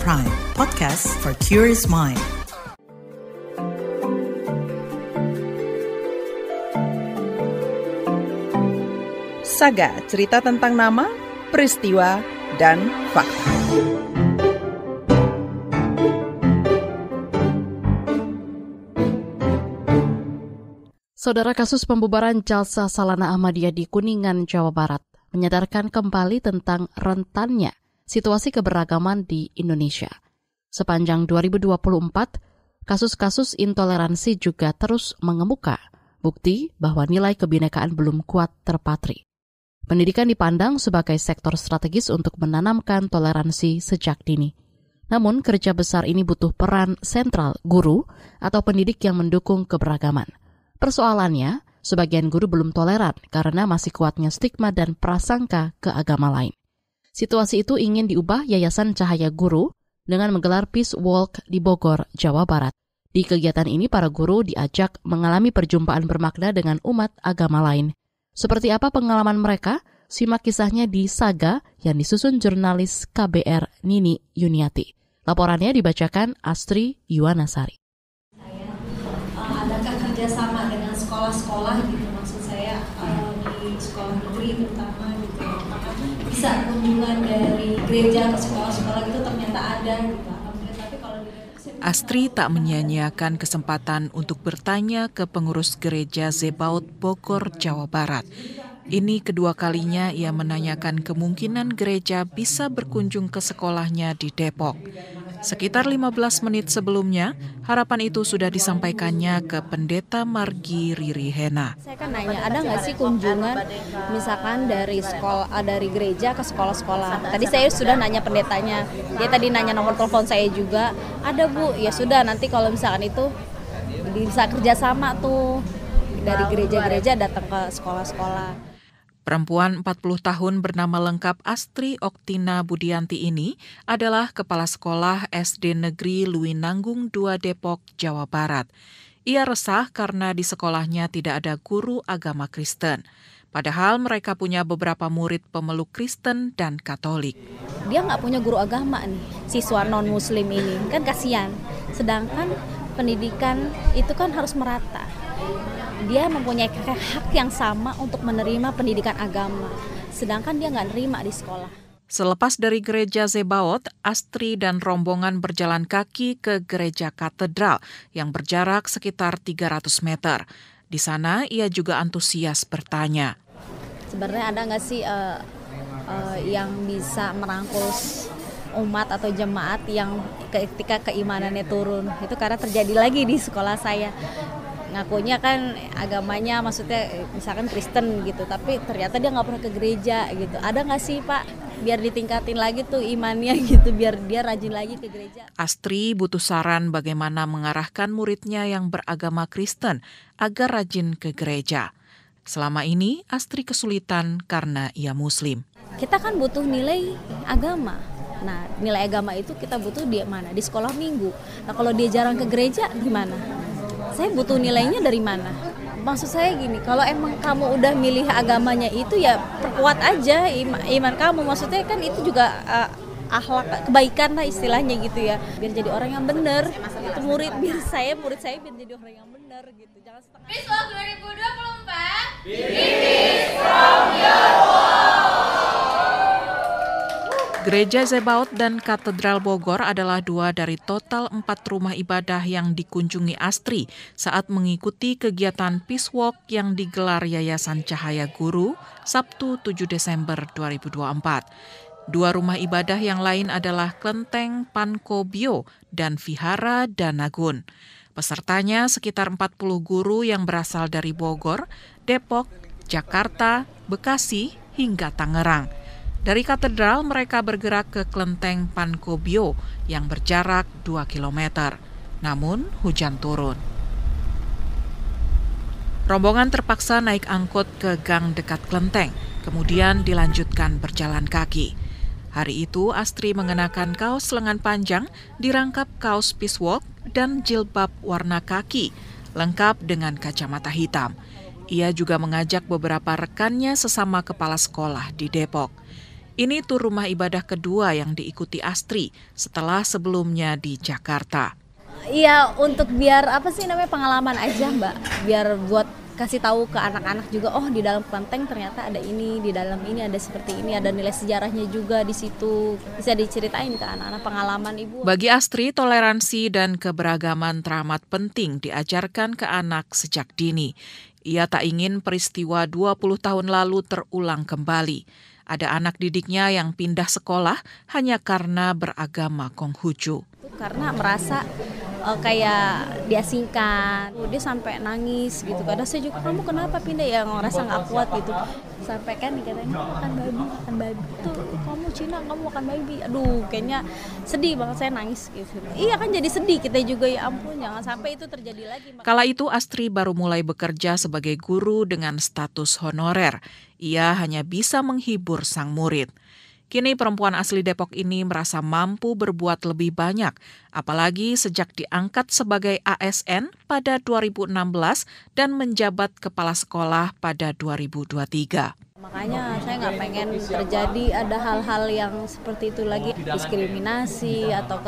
Prime, podcast for curious mind. Saga, cerita tentang nama, peristiwa, dan fakta. Saudara, kasus pembubaran Jalsa Salana Ahmadiyah di Kuningan, Jawa Barat menyadarkan kembali tentang rentannya situasi keberagaman di Indonesia. Sepanjang 2024, kasus-kasus intoleransi juga terus mengemuka, bukti bahwa nilai kebinekaan belum kuat terpatri. Pendidikan dipandang sebagai sektor strategis untuk menanamkan toleransi sejak dini. Namun, kerja besar ini butuh peran sentral guru atau pendidik yang mendukung keberagaman. Persoalannya, sebagian guru belum toleran karena masih kuatnya stigma dan prasangka ke agama lain. Situasi itu ingin diubah Yayasan Cahaya Guru dengan menggelar Peace Walk di Bogor, Jawa Barat. Di kegiatan ini, para guru diajak mengalami perjumpaan bermakna dengan umat agama lain. Seperti apa pengalaman mereka? Simak kisahnya di Saga yang disusun jurnalis KBR Nini Yuniati. Laporannya dibacakan Astri Yuwanasari. Adakah kerjasama dengan sekolah-sekolah gitu, maksud saya di sekolah negeri terutama gitu, apakah bisa kunjungan dari gereja ke sekolah-sekolah gitu, ternyata ada gitu. Tapi kalau di Astri tak menyia-nyiakan kesempatan untuk bertanya ke pengurus gereja Zebaot Bogor, Jawa Barat. Ini kedua kalinya ia menanyakan kemungkinan gereja bisa berkunjung ke sekolahnya di Depok. Sekitar 15 menit sebelumnya, harapan itu sudah disampaikannya ke Pendeta Margi Riri Hena. Saya kan nanya, ada nggak sih kunjungan misalkan dari sekolah, dari gereja ke sekolah-sekolah? Tadi saya sudah nanya pendetanya, dia tadi nanya nomor telepon saya juga. Ada Bu, ya sudah nanti kalau misalkan itu bisa kerjasama tuh dari gereja-gereja datang ke sekolah-sekolah. Perempuan 40 tahun bernama lengkap Astri Oktina Budianti ini adalah Kepala Sekolah SD Negeri Luwinanggung 2 Depok, Jawa Barat. Ia resah karena di sekolahnya tidak ada guru agama Kristen. Padahal mereka punya beberapa murid pemeluk Kristen dan Katolik. Dia nggak punya guru agama nih, siswa non-muslim ini, kan kasihan. Sedangkan pendidikan itu kan harus merata. Dia mempunyai hak yang sama untuk menerima pendidikan agama, sedangkan dia nggak nerima di sekolah. Selepas dari gereja Zebaot, Astri dan rombongan berjalan kaki ke gereja katedral yang berjarak sekitar 300 meter. Di sana ia juga antusias bertanya. Sebenarnya ada nggak sih yang bisa merangkul umat atau jemaat yang ketika keimanannya turun? Itu karena terjadi lagi di sekolah saya. Ngakunya kan agamanya maksudnya misalkan Kristen gitu, tapi ternyata dia nggak pernah ke gereja gitu. Ada nggak sih Pak, biar ditingkatin lagi tuh imannya gitu, biar dia rajin lagi ke gereja? Astri butuh saran bagaimana mengarahkan muridnya yang beragama Kristen agar rajin ke gereja. Selama ini Astri kesulitan karena ia Muslim. Kita kan butuh nilai agama. Nah, nilai agama itu kita butuh di mana? Di sekolah minggu. Nah, kalau dia jarang ke gereja gimana? Saya butuh nilainya dari mana? Maksud saya gini, kalau emang kamu udah milih agamanya itu ya perkuat aja iman kamu. Maksudnya kan itu juga akhlak kebaikan lah istilahnya gitu ya. Biar jadi orang yang benar. Itu murid saya biar jadi orang yang benar gitu. Jangan setengah. Peace Walk 2024. Peace from your Gereja Zebaot dan Katedral Bogor adalah 2 dari total 4 rumah ibadah yang dikunjungi Astri saat mengikuti kegiatan Peace Walk yang digelar Yayasan Cahaya Guru Sabtu 7 Desember 2024. 2 rumah ibadah yang lain adalah Klenteng Pankobio dan Vihara Danagun. Pesertanya sekitar 40 guru yang berasal dari Bogor, Depok, Jakarta, Bekasi, hingga Tangerang. Dari katedral, mereka bergerak ke Klenteng Pankobio yang berjarak 2 km. Namun, hujan turun. Rombongan terpaksa naik angkot ke gang dekat Klenteng, kemudian dilanjutkan berjalan kaki. Hari itu, Astri mengenakan kaos lengan panjang, dirangkap kaos Peace Walk, dan jilbab warna kaki, lengkap dengan kacamata hitam. Ia juga mengajak beberapa rekannya sesama kepala sekolah di Depok. Ini tur rumah ibadah kedua yang diikuti Astri setelah sebelumnya di Jakarta. Iya, untuk biar pengalaman aja Mbak, biar buat kasih tahu ke anak-anak juga, oh di dalam Klenteng ternyata ada ini, di dalam ini ada seperti ini, ada nilai sejarahnya juga di situ, bisa diceritain ke anak-anak pengalaman Ibu. Bagi Astri, toleransi dan keberagaman teramat penting diajarkan ke anak sejak dini. Ia tak ingin peristiwa 20 tahun lalu terulang kembali. Ada anak didiknya yang pindah sekolah hanya karena beragama Konghucu. Karena merasa kayak diasingkan, dia sampai nangis gitu. Kadang saya juga, kamu kenapa pindah, ya ngerasa nggak kuat gitu. Sampai kan dikatakan makan babi, tuh kamu Cina kamu makan babi. Aduh, kayaknya sedih banget, saya nangis gitu. Iya kan jadi sedih kita juga, ya ampun jangan sampai itu terjadi lagi. Kala itu Astri baru mulai bekerja sebagai guru dengan status honorer. Ia hanya bisa menghibur sang murid. Kini perempuan asli Depok ini merasa mampu berbuat lebih banyak, apalagi sejak diangkat sebagai ASN pada 2016 dan menjabat kepala sekolah pada 2023. Makanya saya nggak pengen terjadi ada hal-hal yang seperti itu lagi, diskriminasi atau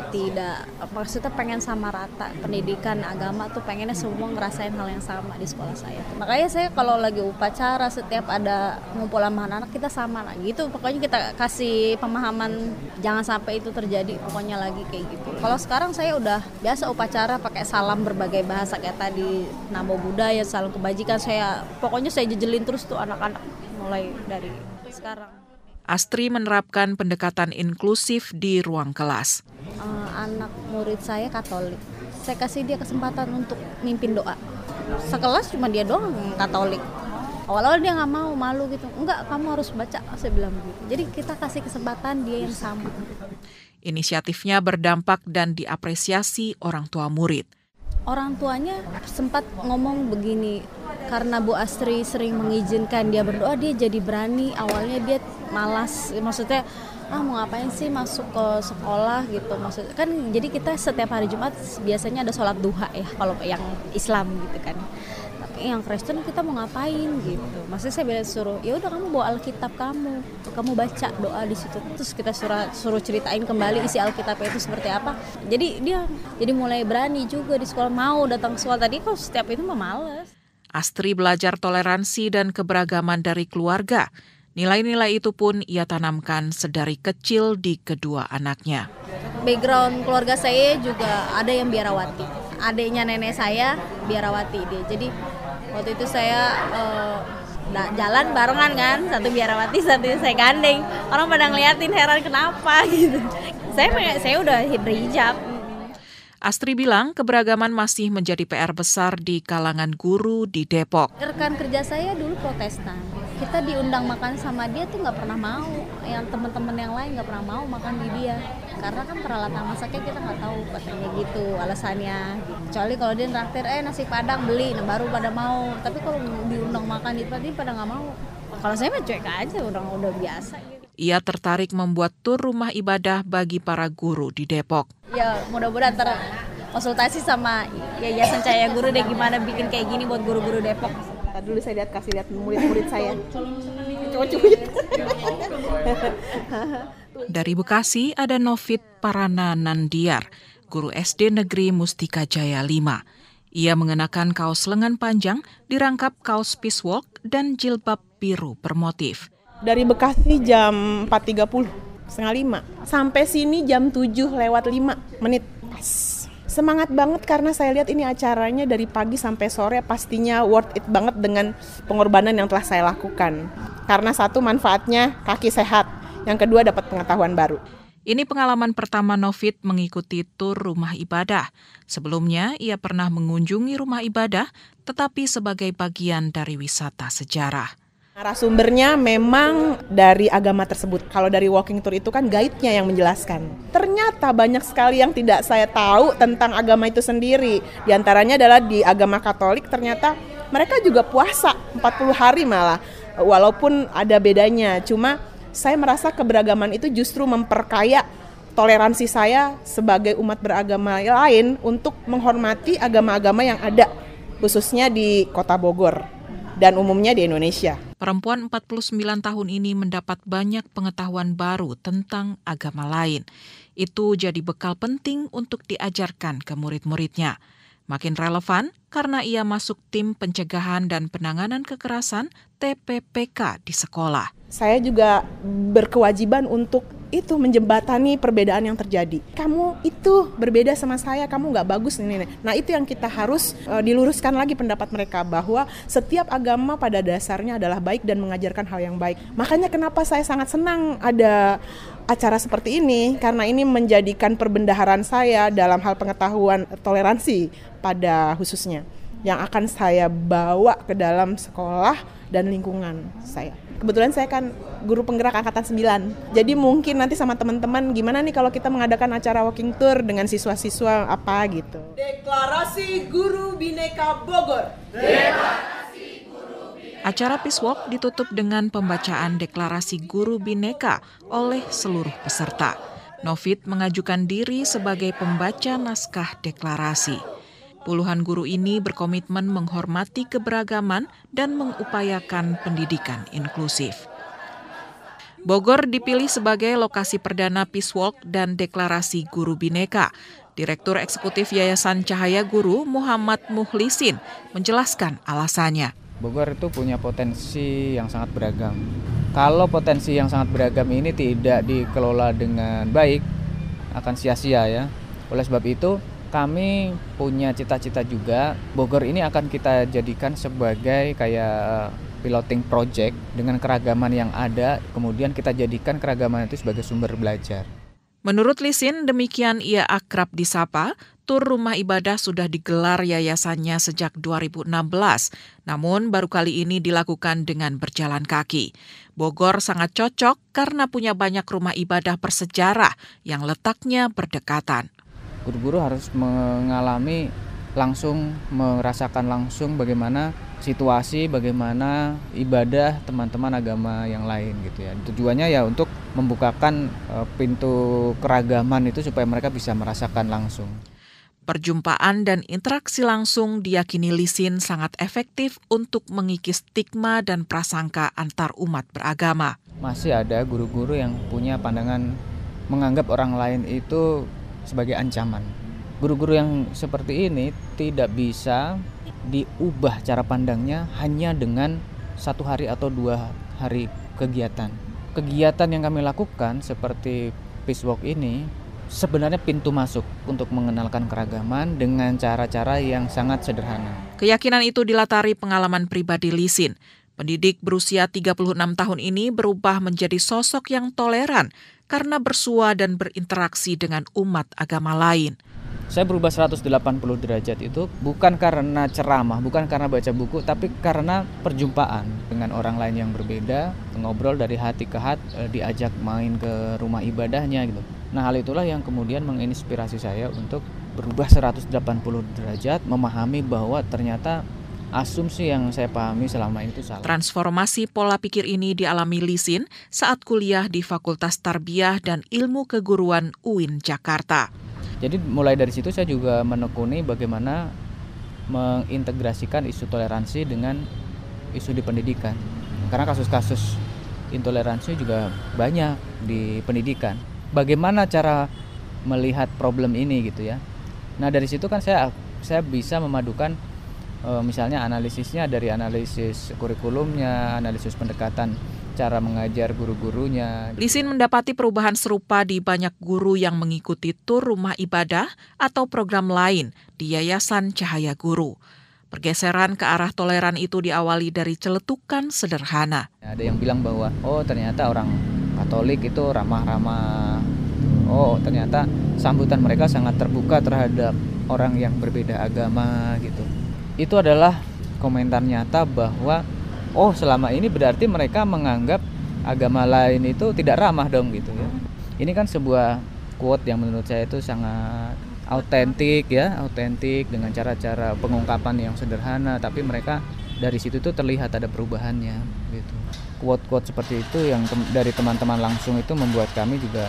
maksudnya pengen sama rata pendidikan agama tuh, pengennya semua ngerasain hal yang sama di sekolah saya. Makanya saya kalau lagi upacara setiap ada ngumpul sama anak-anak kita sama lah gitu, pokoknya kita kasih pemahaman jangan sampai itu terjadi pokoknya lagi kayak gitu. Kalau sekarang saya udah biasa upacara pakai salam berbagai bahasa kayak tadi Namo Buddhaya, salam kebajikan, pokoknya saya jejelin terus tuh anak-anak mulai dari sekarang. Astri menerapkan pendekatan inklusif di ruang kelas. Anak murid saya Katolik. Saya kasih dia kesempatan untuk mimpin doa. Sekelas cuma dia doang Katolik. Awal-awal dia nggak mau, malu gitu. Enggak, kamu harus baca, saya bilang gitu. Jadi kita kasih kesempatan dia yang sama. Inisiatifnya berdampak dan diapresiasi orang tua murid. Orang tuanya sempat ngomong begini, karena Bu Astri sering mengizinkan dia berdoa, dia jadi berani. Awalnya dia malas, maksudnya mau ngapain sih masuk ke sekolah gitu. Maksudnya kan jadi kita setiap hari Jumat biasanya ada sholat duha ya kalau yang Islam gitu kan. Tapi yang Kristen kita mau ngapain gitu. Maksudnya saya bilang suruh, ya udah kamu bawa Alkitab kamu baca doa di situ. Terus kita suruh ceritain kembali isi Alkitabnya itu seperti apa. Jadi dia mulai berani juga di sekolah, mau datang ke sekolah. Tadi kok setiap itu mah males. Astri belajar toleransi dan keberagaman dari keluarga. Nilai-nilai itu pun ia tanamkan sedari kecil di kedua anaknya. Background keluarga saya juga ada yang biarawati. Adiknya nenek saya biarawati dia. Jadi waktu itu saya jalan barengan kan, satu biarawati, satu saya gandeng. Orang pada ngeliatin heran kenapa gitu. Saya udah berhijab. Astri bilang keberagaman masih menjadi PR besar di kalangan guru di Depok. Rekan kerja saya dulu Protestan. Kita diundang makan sama dia tuh nggak pernah mau. Yang teman-teman yang lain nggak pernah mau makan di dia. Karena kan peralatan masaknya kita nggak tahu katanya gitu alasannya. Kecuali kalau dia traktir nasi padang beli, nah baru pada mau. Tapi kalau diundang makan di tempat ini pada nggak mau. Kalau saya mah cuek aja, udah biasa gitu. Ia tertarik membuat tur rumah ibadah bagi para guru di Depok. Ya mudah-mudahan konsultasi sama Yayasan Cahaya Guru deh gimana bikin kayak gini buat guru-guru Depok. Dulu saya kasih lihat murid-murid saya. Cuit. Dari Bekasi ada Novit Parana Nandiar, guru SD Negeri Mustika Jaya 5. Ia mengenakan kaos lengan panjang, dirangkap kaos piswalk dan jilbab biru bermotif. Dari Bekasi jam 4.30, setengah 5. Sampai sini jam 7:05 pas. Semangat banget karena saya lihat ini acaranya dari pagi sampai sore pastinya worth it banget dengan pengorbanan yang telah saya lakukan. Karena satu, manfaatnya kaki sehat. Yang kedua, dapat pengetahuan baru. Ini pengalaman pertama Novit mengikuti tur rumah ibadah. Sebelumnya, ia pernah mengunjungi rumah ibadah, tetapi sebagai bagian dari wisata sejarah. Narasumbernya memang dari agama tersebut. Kalau dari walking tour itu kan guide-nya yang menjelaskan. Ternyata banyak sekali yang tidak saya tahu tentang agama itu sendiri. Di antaranya adalah di agama Katolik ternyata mereka juga puasa 40 hari malah. Walaupun ada bedanya, cuma saya merasa keberagaman itu justru memperkaya toleransi saya sebagai umat beragama lain untuk menghormati agama-agama yang ada, khususnya di Kota Bogor. dan umumnya di Indonesia. Perempuan 49 tahun ini mendapat banyak pengetahuan baru tentang agama lain. Itu jadi bekal penting untuk diajarkan ke murid-muridnya. Makin relevan karena ia masuk tim pencegahan dan penanganan kekerasan TPPK di sekolah. Saya juga berkewajiban untuk itu menjembatani perbedaan yang terjadi. Kamu itu berbeda sama saya, kamu nggak bagus ini. Nah itu yang kita harus diluruskan lagi pendapat mereka bahwa setiap agama pada dasarnya adalah baik dan mengajarkan hal yang baik. Makanya kenapa saya sangat senang ada acara seperti ini, karena ini menjadikan perbendaharaan saya dalam hal pengetahuan toleransi pada khususnya yang akan saya bawa ke dalam sekolah dan lingkungan saya. Kebetulan saya kan guru penggerak angkatan 9. Jadi mungkin nanti sama teman-teman gimana nih kalau kita mengadakan acara walking tour dengan siswa-siswa apa gitu. Deklarasi Guru Bhinneka Bogor. Acara Peace Walk ditutup dengan pembacaan deklarasi Guru Bhinneka oleh seluruh peserta. Novit mengajukan diri sebagai pembaca naskah deklarasi. Puluhan guru ini berkomitmen menghormati keberagaman dan mengupayakan pendidikan inklusif. Bogor dipilih sebagai lokasi perdana Peace Walk dan deklarasi Guru Bhinneka. Direktur Eksekutif Yayasan Cahaya Guru Muhammad Muhlisin menjelaskan alasannya. Bogor itu punya potensi yang sangat beragam. Kalau potensi yang sangat beragam ini tidak dikelola dengan baik, akan sia-sia ya. Oleh sebab itu, kami punya cita-cita juga, Bogor ini akan kita jadikan sebagai kayak piloting project dengan keragaman yang ada, kemudian kita jadikan keragaman itu sebagai sumber belajar. Menurut Lisin, demikian ia akrab disapa, tur rumah ibadah sudah digelar yayasannya sejak 2016, namun baru kali ini dilakukan dengan berjalan kaki. Bogor sangat cocok karena punya banyak rumah ibadah bersejarah yang letaknya berdekatan. Guru-guru harus mengalami langsung, merasakan langsung bagaimana situasi, bagaimana ibadah teman-teman agama yang lain gitu ya. Tujuannya ya untuk membukakan pintu keragaman itu supaya mereka bisa merasakan langsung. Perjumpaan dan interaksi langsung diyakini Lisin sangat efektif untuk mengikis stigma dan prasangka antar umat beragama. Masih ada guru-guru yang punya pandangan menganggap orang lain itu sebagai ancaman. Guru-guru yang seperti ini tidak bisa diubah cara pandangnya hanya dengan 1 hari atau 2 hari kegiatan. Kegiatan yang kami lakukan seperti Peace Walk ini sebenarnya pintu masuk untuk mengenalkan keragaman dengan cara-cara yang sangat sederhana. Keyakinan itu dilatari pengalaman pribadi Lisin. Pendidik berusia 36 tahun ini berubah menjadi sosok yang toleran karena bersua dan berinteraksi dengan umat agama lain. Saya berubah 180 derajat itu bukan karena ceramah, bukan karena baca buku, tapi karena perjumpaan dengan orang lain yang berbeda, ngobrol dari hati ke hati, diajak main ke rumah ibadahnya gitu. Nah, hal itulah yang kemudian menginspirasi saya untuk berubah 180 derajat, memahami bahwa ternyata asumsi yang saya pahami selama ini itu salah. Transformasi pola pikir ini dialami Lisin saat kuliah di Fakultas Tarbiyah dan Ilmu Keguruan UIN Jakarta. Jadi mulai dari situ saya juga menekuni bagaimana mengintegrasikan isu toleransi dengan isu di pendidikan. Karena kasus-kasus intoleransi juga banyak di pendidikan. Bagaimana cara melihat problem ini gitu ya. Nah dari situ kan saya bisa memadukan misalnya analisisnya dari analisis kurikulumnya, analisis pendekatan cara mengajar guru-gurunya. Lisin mendapati perubahan serupa di banyak guru yang mengikuti tur rumah ibadah atau program lain di Yayasan Cahaya Guru. Pergeseran ke arah toleran itu diawali dari celetukan sederhana. Ada yang bilang bahwa ternyata orang Katolik itu ramah-ramah. Ternyata sambutan mereka sangat terbuka terhadap orang yang berbeda agama gitu. Itu adalah komentar nyata bahwa selama ini berarti mereka menganggap agama lain itu tidak ramah dong gitu ya. Ini kan sebuah quote yang menurut saya itu sangat autentik dengan cara-cara pengungkapan yang sederhana, tapi mereka dari situ tuh terlihat ada perubahannya gitu. Quote-quote seperti itu yang dari teman-teman langsung itu membuat kami juga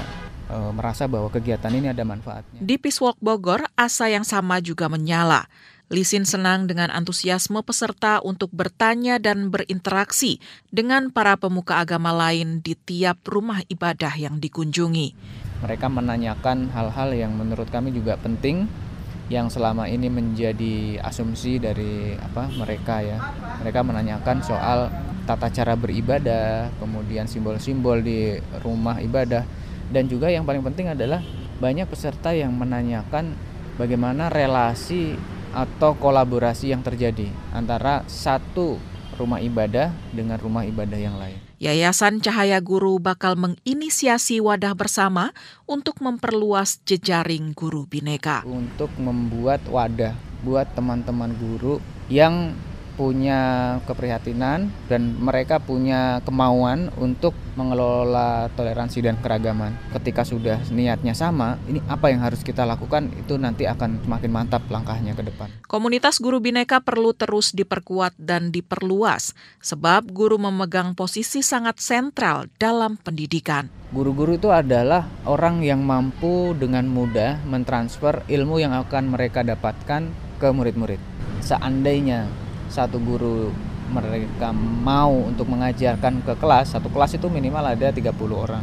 merasa bahwa kegiatan ini ada manfaatnya. Di Peace Walk Bogor, asa yang sama juga menyala. Lisin senang dengan antusiasme peserta untuk bertanya dan berinteraksi dengan para pemuka agama lain di tiap rumah ibadah yang dikunjungi. Mereka menanyakan hal-hal yang menurut kami juga penting, yang selama ini menjadi asumsi dari mereka ya. Mereka menanyakan soal tata cara beribadah, kemudian simbol-simbol di rumah ibadah, dan juga yang paling penting adalah banyak peserta yang menanyakan bagaimana relasi atau kolaborasi yang terjadi antara satu rumah ibadah dengan rumah ibadah yang lain. Yayasan Cahaya Guru bakal menginisiasi wadah bersama untuk memperluas jejaring guru Bhinneka. Untuk membuat wadah buat teman-teman guru yang punya keprihatinan dan mereka punya kemauan untuk mengelola toleransi dan keragaman. Ketika sudah niatnya sama, ini apa yang harus kita lakukan, itu nanti akan semakin mantap langkahnya ke depan. Komunitas guru Bhinneka perlu terus diperkuat dan diperluas, sebab guru memegang posisi sangat sentral dalam pendidikan. Guru-guru itu adalah orang yang mampu dengan mudah mentransfer ilmu yang akan mereka dapatkan ke murid-murid. Seandainya satu guru mereka mau untuk mengajarkan ke kelas, satu kelas itu minimal ada 30 orang.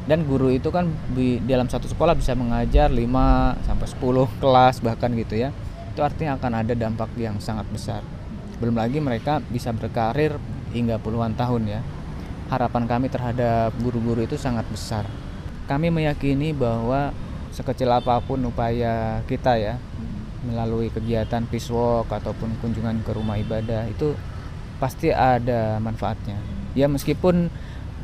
Dan guru itu kan di dalam satu sekolah bisa mengajar 5-10 kelas bahkan gitu ya. Itu artinya akan ada dampak yang sangat besar. Belum lagi mereka bisa berkarir hingga puluhan tahun ya. Harapan kami terhadap guru-guru itu sangat besar. Kami meyakini bahwa sekecil apapun upaya kita ya, melalui kegiatan peace walk ataupun kunjungan ke rumah ibadah, itu pasti ada manfaatnya. Ya meskipun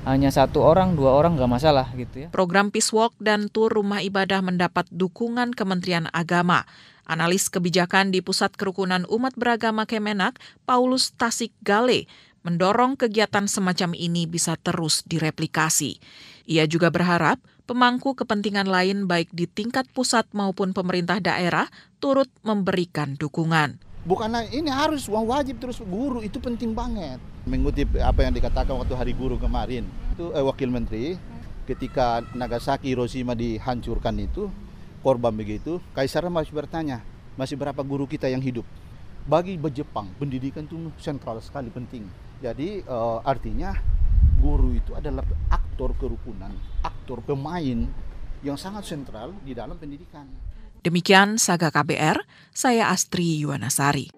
hanya 1 orang, 2 orang nggak masalah gitu ya. Program peace walk dan tur rumah ibadah mendapat dukungan Kementerian Agama. Analis kebijakan di Pusat Kerukunan Umat Beragama Kemenak, Paulus Tasikgale, mendorong kegiatan semacam ini bisa terus direplikasi. Ia juga berharap pemangku kepentingan lain baik di tingkat pusat maupun pemerintah daerah turut memberikan dukungan. Bukanlah ini harus wajib terus, guru itu penting banget. Mengutip apa yang dikatakan waktu Hari Guru kemarin, itu Wakil Menteri, ketika Nagasaki, Hiroshima dihancurkan itu, korban begitu, Kaisar masih bertanya, masih berapa guru kita yang hidup? Bagi Jepang, pendidikan itu sentral sekali, penting. Jadi artinya guru itu adalah aktor kerukunan, aktor pemain yang sangat sentral di dalam pendidikan. Demikian Saga KBR, saya Astri Yuwanasari.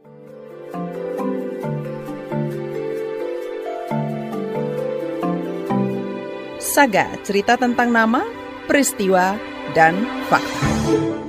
Saga, cerita tentang nama, peristiwa, dan fakta.